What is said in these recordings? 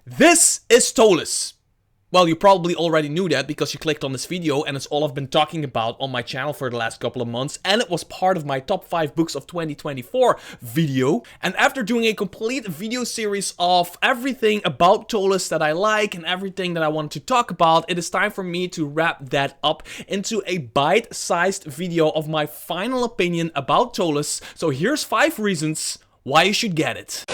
This is Ptolus. Well, you probably already knew that because you clicked on this video and it's all I've been talking about on my channel for the last couple of months, and it was part of my top 5 books of 2024 video. And after doing a complete video series of everything about Ptolus that I like and everything that I wanted to talk about, it is time for me to wrap that up into a bite-sized video of my final opinion about Ptolus. So here's 5 reasons why you should get it.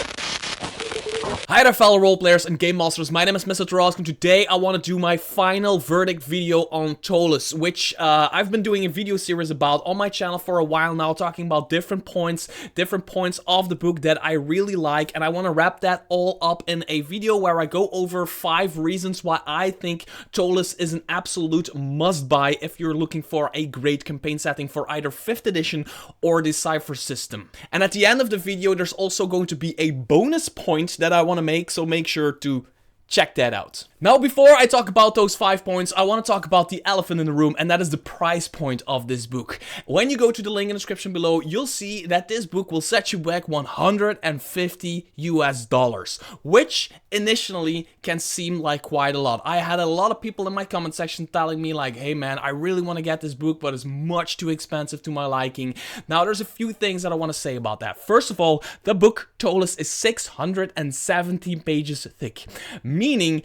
Hi there fellow roleplayers and game masters, my name is Mr. Tarask, and today I want to do my final verdict video on Ptolus, which I've been doing a video series about on my channel for a while now, talking about different points of the book that I really like, and I want to wrap that all up in a video where I go over 5 reasons why I think Ptolus is an absolute must-buy if you're looking for a great campaign setting for either 5th edition or the Cypher System. And at the end of the video, there's also going to be a bonus point that I want to make, so make sure to check that out. Now, before I talk about those 5 points, I want to talk about the elephant in the room, and that is the price point of this book. When you go to the link in the description below, you'll see that this book will set you back $150 US, which initially can seem like quite a lot. I had a lot of people in my comment section telling me like, hey man, I really want to get this book, but it's much too expensive to my liking. Now, there's a few things that I want to say about that. First of all, the book Ptolus is 617 pages thick, meaning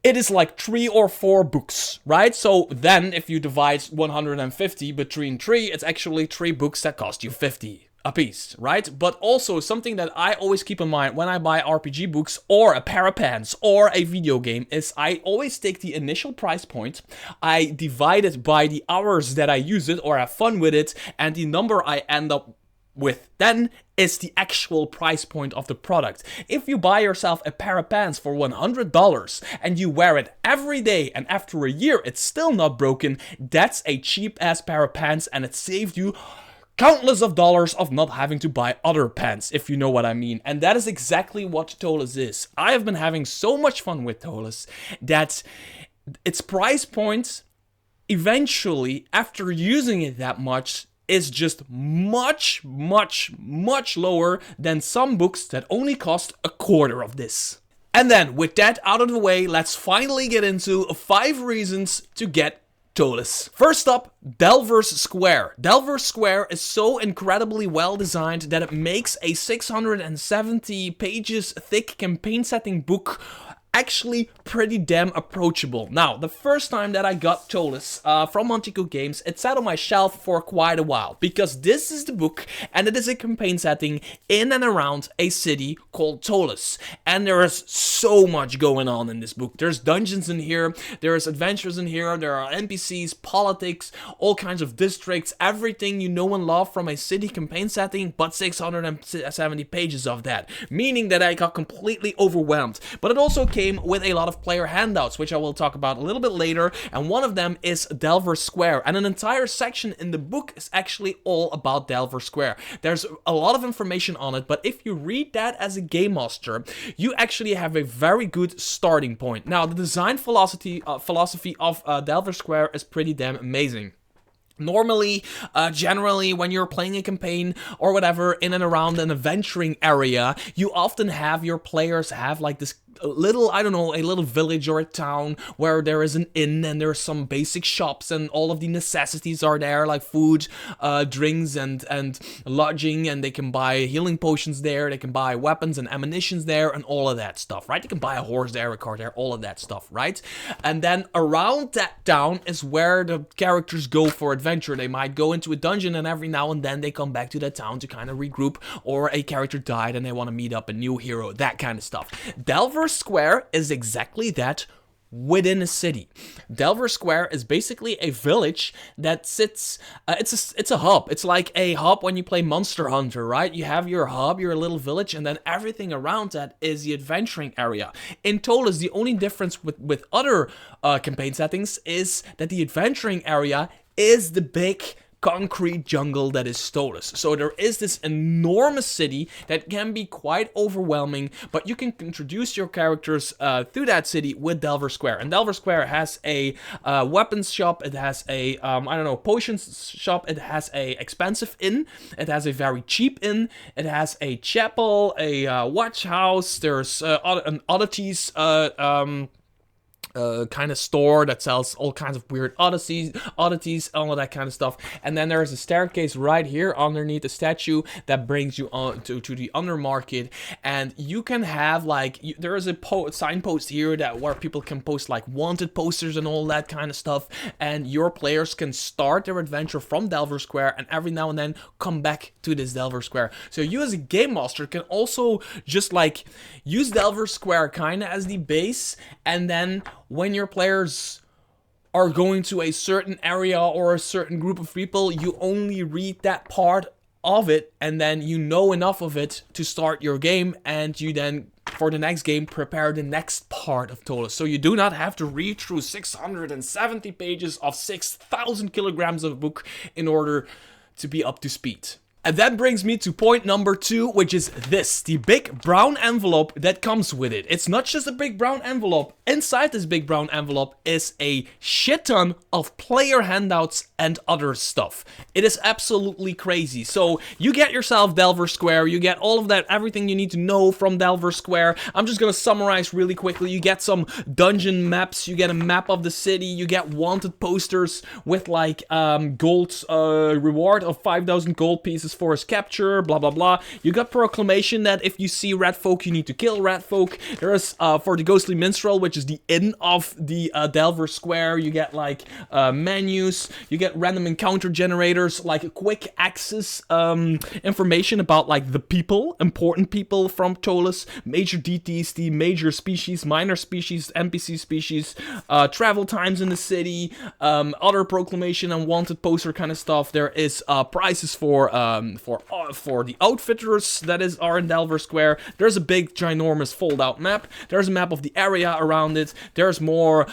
it is like 3 or 4 books, right? So then if you divide 150 between 3, it's actually 3 books that cost you 50 a piece, right? But also something that I always keep in mind when I buy RPG books or a pair of pants or a video game is I always take the initial price point, I divide it by the hours that I use it or have fun with it, and the number I end up with then is the actual price point of the product. If you buy yourself a pair of pants for $100 and you wear it every day and after a year it's still not broken, that's a cheap ass pair of pants, and it saved you countless of dollars of not having to buy other pants, if you know what I mean. And that is exactly what Ptolus is. I have been having so much fun with Ptolus that its price point eventually, after using it that much, is just much lower than some books that only cost a quarter of this. And then, with that out of the way, let's finally get into 5 reasons to get Ptolus. First up, Delver's Square. Delver's Square is so incredibly well designed that it makes a 670 pages thick campaign setting book actually pretty damn approachable. Now, the first time that I got Ptolus from Monte Cook Games, it sat on my shelf for quite a while, because this is the book, and it is a campaign setting in and around a city called Ptolus. And there is so much going on in this book. There's dungeons in here, there's adventures in here, there are NPCs, politics, all kinds of districts, everything you know and love from a city campaign setting, but 670 pages of that. Meaning that I got completely overwhelmed. But it also came with a lot of player handouts, which I will talk about a little bit later, and one of them is Delver Square, and an entire section in the book is actually all about Delver Square. There's a lot of information on it, but if you read that as a game master, you actually have a very good starting point. Now, the design philosophy of Delver Square is pretty damn amazing. Normally, generally, when you're playing a campaign or whatever in and around an adventuring area, you often have your players have like this little, I don't know, a little village or a town where there is an inn and there's some basic shops and all of the necessities are there, like food, drinks and lodging, and they can buy healing potions there, they can buy weapons and ammunitions there and all of that stuff, right? They can buy a horse there, a car there, all of that stuff, right? And then around that town is where the characters go for adventure. They might go into a dungeon and every now and then they come back to that town to kind of regroup, or a character died and they want to meet up a new hero, that kind of stuff. Delver Square is exactly that within a city. Delver Square is basically a village that sits, it's a hub. It's like a hub when you play Monster Hunter, right? You have your hub, your little village, and then everything around that is the adventuring area. In Ptolus, the only difference with other campaign settings is that the adventuring area is the big concrete jungle that is Ptolus. So there is this enormous city that can be quite overwhelming, but you can introduce your characters through that city with Delver Square. And Delver Square has a weapons shop, it has a, I don't know, potions shop, it has a expensive inn, it has a very cheap inn, it has a chapel, a watch house, there's an oddities kind of store that sells all kinds of weird oddities, all of that kind of stuff. And then there's a staircase right here underneath the statue that brings you on to the undermarket. And you can have like, there is a signpost here that where people can post like wanted posters and all that kind of stuff. And your players can start their adventure from Delver Square and every now and then come back to this Delver Square. So you as a game master can also just like use Delver Square kind of as the base, and then when your players are going to a certain area or a certain group of people, you only read that part of it, and then you know enough of it to start your game, and you then, for the next game, prepare the next part of Ptolus. So you do not have to read through 670 pages of 6,000 kilograms of book in order to be up to speed. And that brings me to point number 2, which is this, the big brown envelope that comes with it. It's not just a big brown envelope. Inside this big brown envelope is a shit ton of player handouts and other stuff. It is absolutely crazy. So you get yourself Delver Square, you get all of that, everything you need to know from Delver Square. I'm just gonna summarize really quickly. You get some dungeon maps, you get a map of the city, you get wanted posters with like gold reward of 5,000 gold pieces for his capture, blah blah blah. You got proclamation that if you see red folk, you need to kill red folk. There is for the Ghostly Minstrel, which is the inn of the Delver Square, you get like menus, you get random encounter generators, like quick access information about like the people, important people from Ptolus, major deities, the major species, minor species, NPC species, travel times in the city, other proclamation and wanted poster kind of stuff. There is prizes for the outfitters that are in Delver Square. There's a big ginormous fold out map. There's a map of the area around it. There's more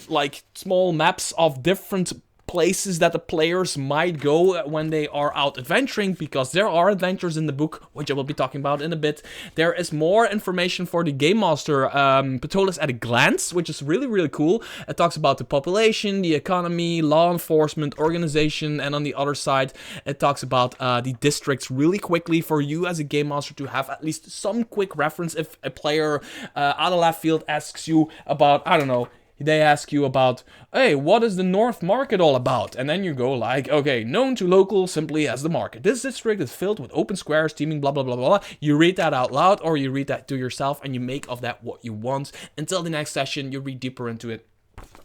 like small maps of different places that the players might go when they are out adventuring, because there are adventures in the book, which I will be talking about in a bit. There is more information for the Game Master, Ptolus at a glance, which is really, really cool. It talks about the population, the economy, law enforcement, organization, and on the other side, it talks about the districts really quickly for you as a Game Master to have at least some quick reference if a player out of left field asks you about, I don't know, they ask you about, hey, what is the North Market all about? And then you go like, okay, known to locals simply as the market. This district is filled with open squares, teeming, blah, blah, blah, blah. You read that out loud, or you read that to yourself, and you make of that what you want. Until the next session, you read deeper into it.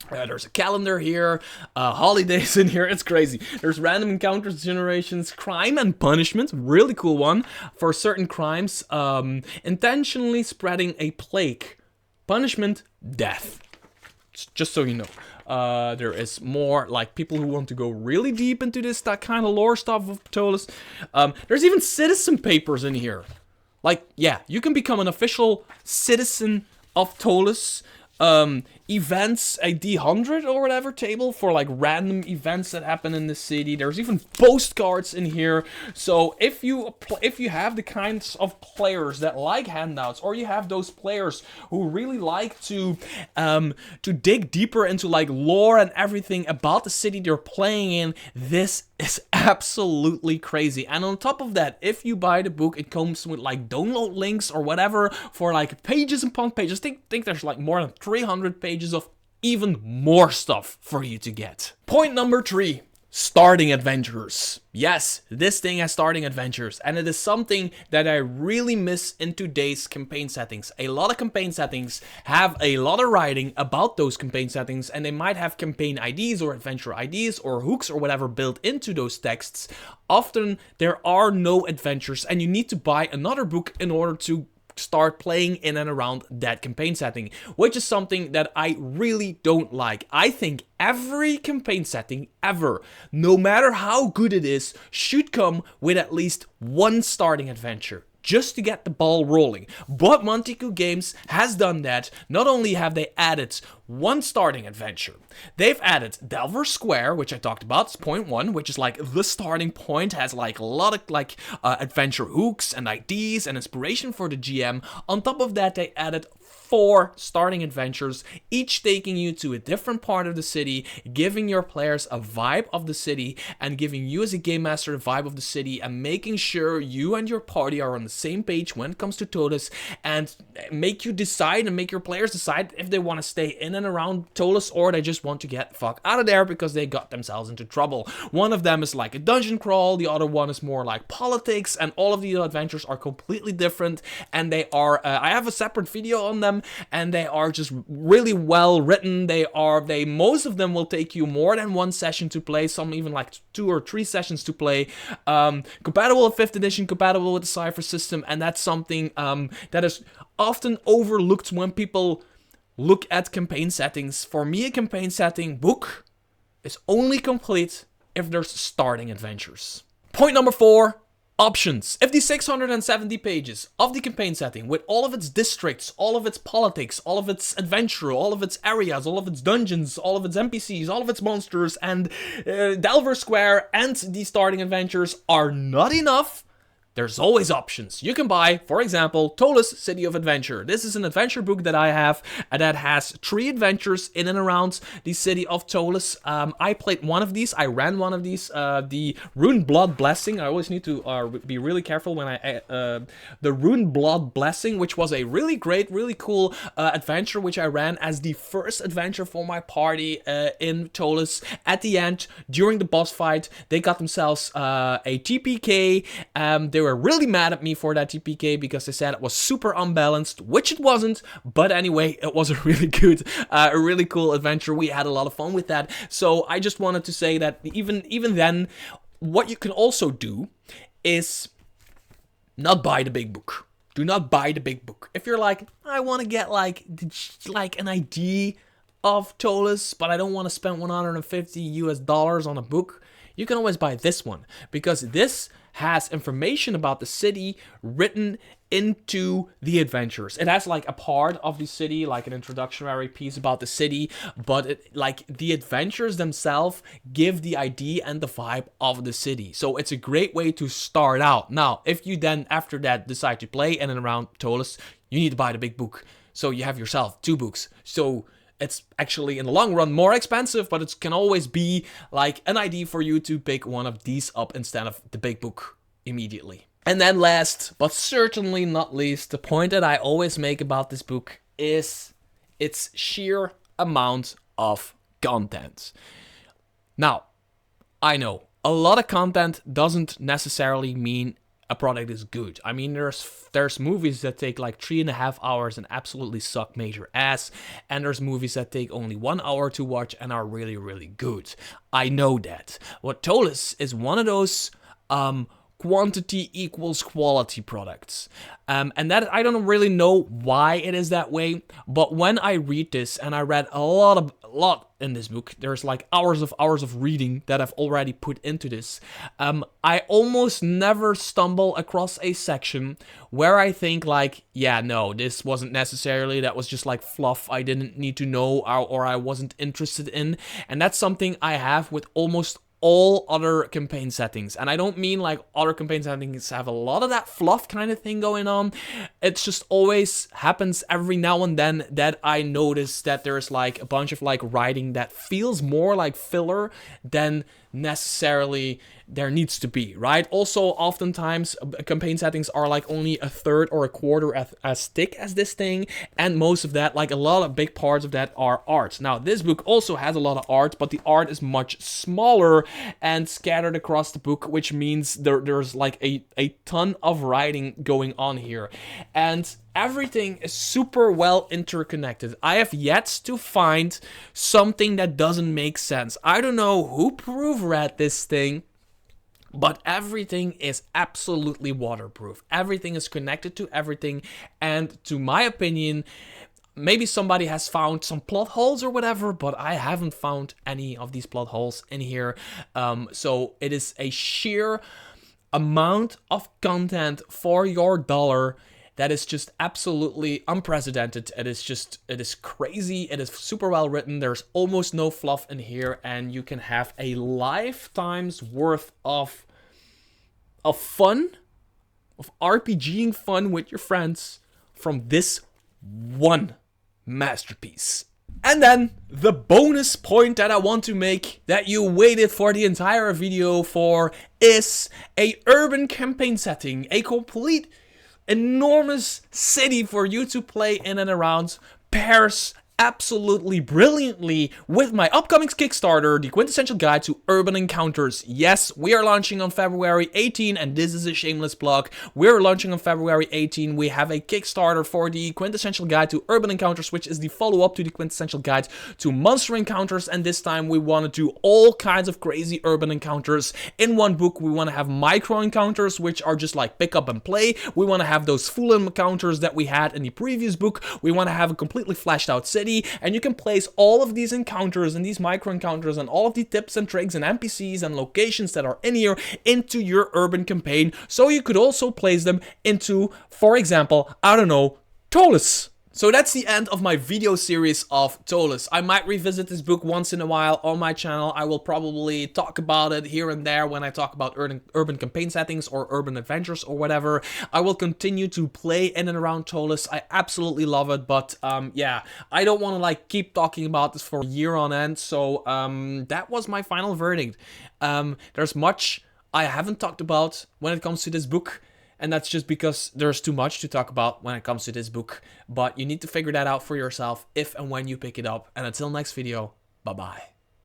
There's a calendar here, holidays in here, it's crazy. There's random encounters, generations, crime and punishment, really cool one. For certain crimes, intentionally spreading a plague. Punishment, death. Just so you know. There is more, like, people who want to go really deep into this, that kind of lore stuff of Ptolus. There's even citizen papers in here. Like, yeah, you can become an official citizen of Ptolus. Events, a D100 or whatever table for like random events that happen in the city. There's even postcards in here. So if you have the kinds of players that like handouts, or you have those players who really like to dig deeper into like lore and everything about the city they're playing in, this is absolutely crazy. And on top of that, if you buy the book, it comes with like download links or whatever for like pages upon pages. Think there's like more than 300 pages of even more stuff for you to get. Point number 3. Starting adventures. Yes, this thing has starting adventures, and it is something that I really miss in today's campaign settings. A lot of campaign settings have a lot of writing about those campaign settings, and they might have campaign IDs or adventure IDs or hooks or whatever built into those texts. Often there are no adventures, and you need to buy another book in order to start playing in and around that campaign setting, which is something that I really don't like. I think every campaign setting ever, no matter how good it is, should come with at least one starting adventure, just to get the ball rolling. But Monte Cook Games has done that. Not only have they added one starting adventure. They've added Delver Square, which I talked about, it's point 1, which is like the starting point, has like a lot of like adventure hooks and ideas and inspiration for the GM. On top of that, they added 4 starting adventures, each taking you to a different part of the city, giving your players a vibe of the city, and giving you as a game master the vibe of the city, and making sure you and your party are on the same page when it comes to Ptolus, and make you decide and make your players decide if they want to stay in and around Ptolus or they just want to get the fuck out of there because they got themselves into trouble. One of them is like a dungeon crawl, the other one is more like politics, and all of these adventures are completely different, and they are, I have a separate video on them, and they are just really well written. Most of them will take you more than 1 session to play, some even like 2 or 3 sessions to play. Compatible with 5th edition, compatible with the Cypher System, and that's something that is often overlooked when people look at campaign settings. For me, a campaign setting book is only complete if there's starting adventures. Point number 4. Options. If the 670 pages of the campaign setting, with all of its districts, all of its politics, all of its adventure, all of its areas, all of its dungeons, all of its NPCs, all of its monsters, and Delver Square and the starting adventures are not enough, there's always options. You can buy, for example, Ptolus City of Adventure. This is an adventure book that I have that has 3 adventures in and around the city of Ptolus. I played one of these. I ran one of these. The Rune Blood Blessing. I always need to be really careful when I... the Rune Blood Blessing, which was a really great, really cool adventure, which I ran as the first adventure for my party in Ptolus. At the end, during the boss fight, they got themselves a TPK. They were really mad at me for that TPK because they said it was super unbalanced, which it wasn't. But anyway, it was a really good, a really cool adventure. We had a lot of fun with that. So I just wanted to say that even then, what you can also do is not buy the big book. Do not buy the big book. If you're like, I want to get like an idea of Ptolus, but I don't want to spend $150 on a book, you can always buy this one, because this has information about the city written into the adventures. It has like a part of the city, like an introductory piece about the city, but like the adventures themselves give the idea and the vibe of the city. So it's a great way to start out. Now, if you then after that decide to play in and around Ptolus, you need to buy the big book. So you have yourself 2 books. So it's actually in the long run more expensive, but it can always be like an idea for you to pick one of these up instead of the big book immediately. And then last, but certainly not least, the point that I always make about this book is its sheer amount of content. Now, I know a lot of content doesn't necessarily mean a product is good. I mean, there's movies that take like 3.5 hours and absolutely suck major ass, and there's movies that take only 1 hour to watch and are really, really good. I know that. What Ptolus is one of those quantity equals quality products. And that I don't really know why it is that way, but when I read this, and I read a lot in this book, there's like hours of reading that I've already put into this, I almost never stumble across a section where I think like, yeah, no, this wasn't necessarily, that was just like fluff I didn't need to know or I wasn't interested in. And that's something I have with almost all other campaign settings. And I don't mean like other campaign settings have a lot of that fluff kind of thing going on. It's just always happens every now and then that I notice that there's like a bunch of like writing that feels more like filler than necessarily there needs to be, right? Also, oftentimes campaign settings are like only a third or a quarter as thick as this thing, and most of that, like a lot of big parts of that, are art. Now, this book also has a lot of art, but the art is much smaller and scattered across the book, which means there's like a ton of writing going on here. And everything is super well interconnected. I have yet to find something that doesn't make sense. I don't know who proofread this thing, but everything is absolutely waterproof. Everything is connected to everything. And to my opinion, maybe somebody has found some plot holes or whatever, but I haven't found any of these plot holes in here. So it is a sheer amount of content for your dollar. that is just absolutely unprecedented. It is crazy. It is super well written. There's almost no fluff in here, and you can have a lifetime's worth of fun, of RPGing fun with your friends from this one masterpiece. And then the bonus point that I want to make, that you waited for the entire video for, is a urban campaign setting, a complete enormous city for you to play in and around, pairs absolutely brilliantly with my upcoming Kickstarter, the Quintessential Guide to Urban Encounters. Yes, we are launching on February 18, and this is a shameless plug. We're launching on February 18. We have a Kickstarter for the Quintessential Guide to Urban Encounters, which is the follow-up to the Quintessential Guide to Monster Encounters, and this time we want to do all kinds of crazy urban encounters in one book. We want to have micro encounters, which are just like pick up and play. We want to have those full encounters that we had in the previous book. We want to have a completely fleshed out city. And you can place all of these encounters and these micro encounters and all of the tips and tricks and NPCs and locations that are in here into your urban campaign. So you could also place them into, for example, I don't know, Ptolus. So that's the end of my video series of Ptolus. I might revisit this book once in a while on my channel. I will probably talk about it here and there when I talk about urban campaign settings or urban adventures or whatever. I will continue to play in and around Ptolus. I absolutely love it, but yeah, I don't want to like keep talking about this for a year on end. So that was my final verdict. There's much I haven't talked about when it comes to this book. And that's just because there's too much to talk about when it comes to this book. But you need to figure that out for yourself if and when you pick it up. And until next video, bye-bye.